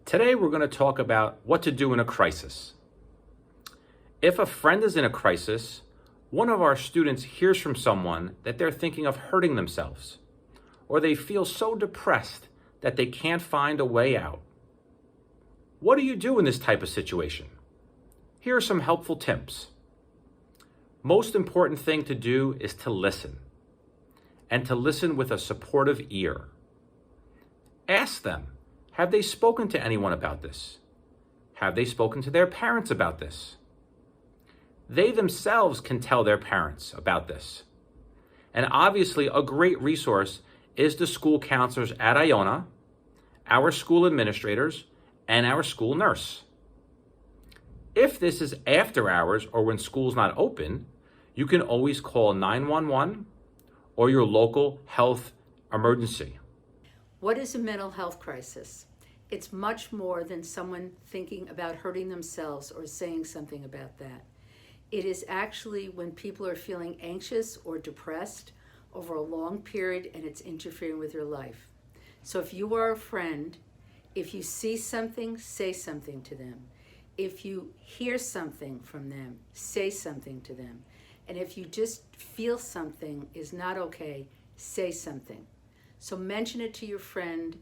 Today we're going to talk about what to do in a crisis. If a friend is in a crisis, one of our students hears from someone that they're thinking of hurting themselves, or they feel so depressed that they can't find a way out. What do you do in this type of situation? Here are some helpful tips. Most important thing to do is to listen, and to listen with a supportive ear. Ask them, have they spoken to anyone about this? Have they spoken to their parents about this? They themselves can tell their parents about this. And obviously, a great resource is the school counselors at Iona, our school administrators, and our school nurse. If this is after hours or when school's not open, you can always call 911 or your local health emergency. What is a mental health crisis? It's much more than someone thinking about hurting themselves or saying something about that. It is actually when people are feeling anxious or depressed over a long period and it's interfering with your life. So if you are a friend, if you see something, say something to them. If you hear something from them, say something to them. And if you just feel something is not okay, say something. So mention it to your friend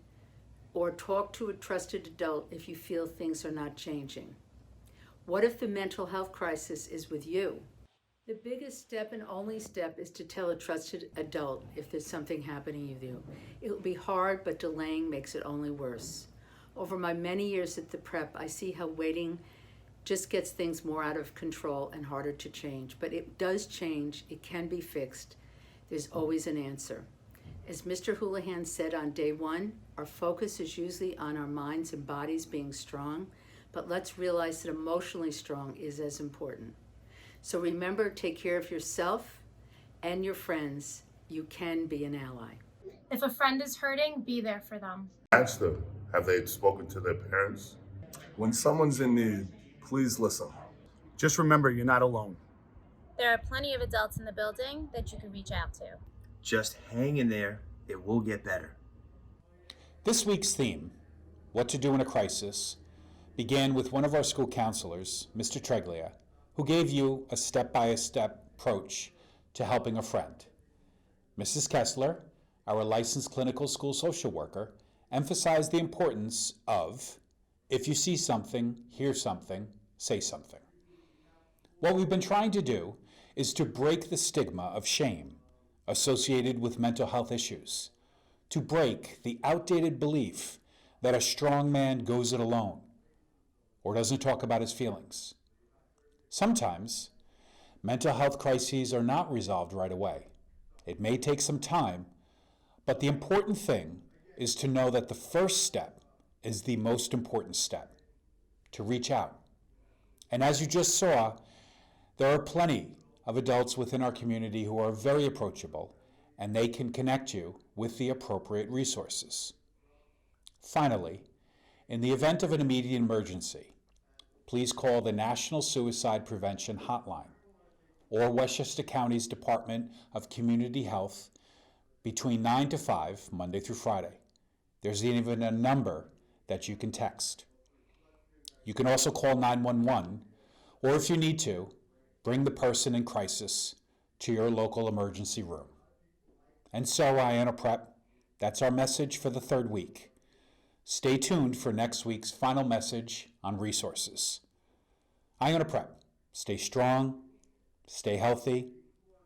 or talk to a trusted adult if you feel things are not changing. What if the mental health crisis is with you? The biggest step and only step is to tell a trusted adult if there's something happening with you. It will be hard, but delaying makes it only worse. Over my many years at the prep, I see how waiting just gets things more out of control and harder to change. But it does change. It can be fixed. There's always an answer. As Mr. Houlihan said on day one, our focus is usually on our minds and bodies being strong, but let's realize that emotionally strong is as important. So remember, take care of yourself and your friends. You can be an ally. If a friend is hurting, be there for them. Ask them, have they spoken to their parents? When someone's in need, please listen. Just remember, you're not alone. There are plenty of adults in the building that you can reach out to. Just hang in there. It will get better. This week's theme, What to Do in a Crisis, began with one of our school counselors, Mr. Treglia, who gave you a step-by-step approach to helping a friend. Mrs. Kessler, our licensed clinical school social worker, emphasized the importance of, if you see something, hear something, say something. What we've been trying to do is to break the stigma of shame associated with mental health issues, to break the outdated belief that a strong man goes it alone or doesn't talk about his feelings. Sometimes, mental health crises are not resolved right away. It may take some time, but the important thing is to know that the first step is the most important step, to reach out. And as you just saw, there are plenty of adults within our community who are very approachable, and they can connect you with the appropriate resources. Finally, in the event of an immediate emergency, please call the National Suicide Prevention Hotline or Westchester County's Department of Community Health between 9 to 5, Monday through Friday. There's even a number that you can text. You can also call 911, or if you need to, bring the person in crisis to your local emergency room. And so, Iona Prep, that's our message for the third week. Stay tuned for next week's final message on resources. Iona Prep, stay strong, stay healthy,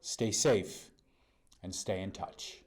stay safe, and stay in touch.